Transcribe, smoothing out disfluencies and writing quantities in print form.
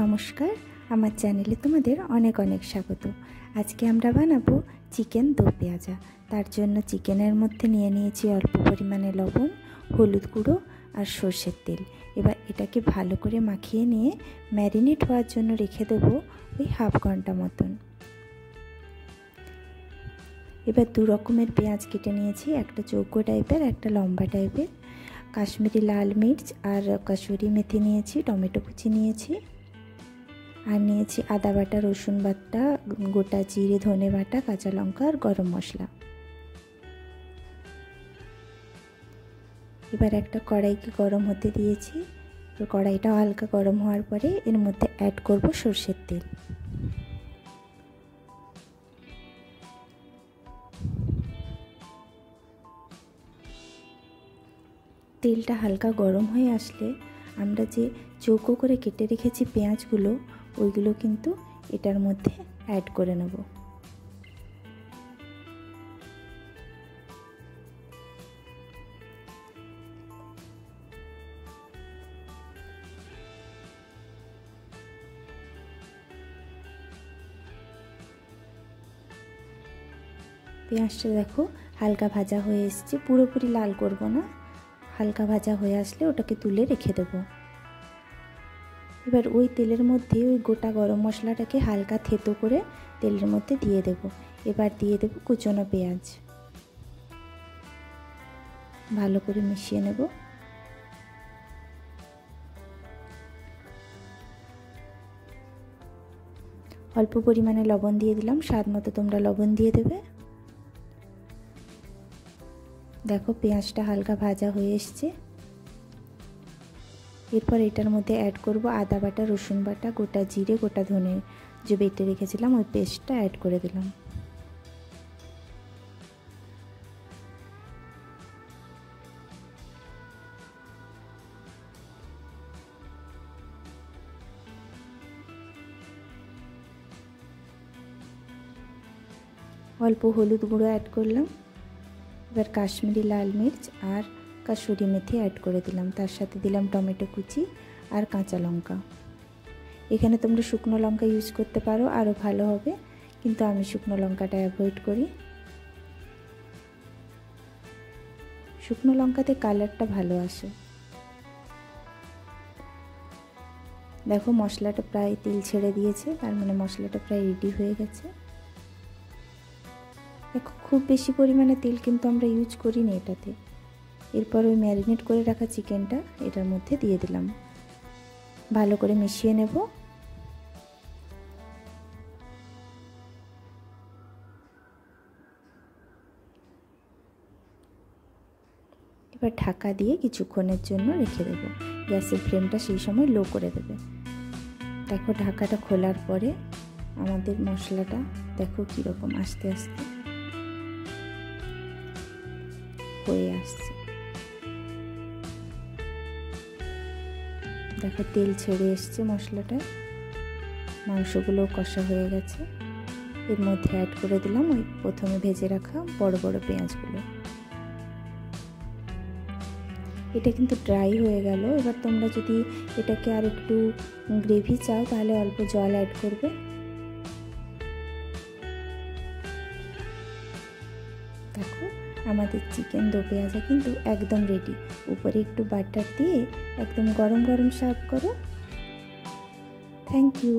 নমস্কার, আমার চ্যানেলে তোমাদের অনেক অনেক স্বাগত। আজকে আমরা বানাবো চিকেন দো পেঁয়াজা। তার জন্য চিকেনের মধ্যে নিয়ে নিয়েছি অল্প পরিমাণে লবণ, হলুদ গুঁড়ো আর সর্ষের তেল। এবার এটাকে ভালো করে মাখিয়ে নিয়ে ম্যারিনেট হওয়ার জন্য রেখে দেবো ওই হাফ ঘন্টা মতন। এবার দু রকমের পেঁয়াজ কেটে নিয়েছি, একটা চৌকো টাইপের, একটা লম্বা টাইপের। কাশ্মীরি লাল মির্চ আর কসুরি মেথি নিয়েছি, টমেটো কুচি নিয়েছি, আর নিয়েছি আদা বাটা, রসুন বাটা, গোটা জিরে, ধনে বাটা, কাঁচা লঙ্কা আর গরম মশলা। এবার একটা কড়াইকে গরম হতে দিয়েছি। কড়াইটা হালকা গরম হওয়ার পরে এর মধ্যে অ্যাড করব সরষের তেল। তেলটা হালকা গরম হয়ে আসলে আমরা যে চৌকো করে কেটে রেখেছি পেঁয়াজগুলো, ওইগুলো কিন্তু এটার মধ্যে অ্যাড করে নেব। পেঁয়াজটা দেখো হালকা ভাজা হয়ে এসছে, পুরোপুরি লাল করব না, হালকা ভাজা হয়ে আসলে ওটাকে তুলে রেখে দেব। এবার ওই তেলের মধ্যে ওই গোটা গরম মশলাটাকে হালকা থেতো করে তেলের মধ্যে দিয়ে দেব। এবার দিয়ে দেব কুচনো পেঁয়াজ, ভালো করে মিশিয়ে নেব। অল্প পরিমাণে লবণ দিয়ে দিলাম, স্বাদ মতো তোমরা লবণ দিয়ে দেবে। দেখো পেঁয়াজটা হালকা ভাজা হয়ে এসছে। এরপর এটার মধ্যে অ্যাড করব আদা বাটা, রসুন বাটা, গোটা জিরে, গোটা ধনে যে বেটে রেখেছিলাম ওই পেস্টটা অ্যাড করে দিলাম। অল্প হলুদ গুঁড়ো অ্যাড করলাম। এবার কাশ্মীরি লাল মির্চ আর কসুরি মেথি অ্যাড করে দিলাম। তার সাথে দিলাম টমেটো কুচি আর কাঁচা লঙ্কা। এখানে তোমরা শুকনো লঙ্কা ইউজ করতে পারো, আরও ভালো হবে, কিন্তু আমি শুকনো লঙ্কাটা অ্যাভয়েড করি। শুকনো লঙ্কাতে কালারটা ভালো আসে। দেখো মশলাটা প্রায় তেল ছেড়ে দিয়েছে, তার মানে মশলাটা প্রায় রেডি হয়ে গেছে। দেখো খুব বেশি পরিমাণে তেল কিন্তু আমরা ইউজ করিনি এটাতে। এরপর ওই ম্যারিনেট করে রাখা চিকেনটা এটার মধ্যে দিয়ে দিলাম, ভালো করে মিশিয়ে নেব। এবার ঢাকা দিয়ে কিছুক্ষণের জন্য রেখে দেব। গ্যাসের ফ্লেমটা সেই সময় লো করে দেবে। দেখো ঢাকাটা খোলার পরে আমাদের মশলাটা দেখো কীরকম আস্তে আস্তে হয়ে আসছে। দেখো তেল ছেড়ে এসছে মশলাটা, মাংসগুলো কষা হয়ে গেছে। এর মধ্যে অ্যাড করে দিলাম ওই প্রথমে ভেজে রাখা বড় বড় পেঁয়াজগুলো। এটা কিন্তু ড্রাই হয়ে গেল। এবার তোমরা যদি এটাকে আর একটু গ্রেভি চাও তাহলে অল্প জল অ্যাড করবে। দেখো আমাদের চিকেন দো পেঁয়াজা কিন্তু একদম রেডি। উপরে একটু বাটার দিয়ে একদম গরম গরম সার্ভ করো। Thank you.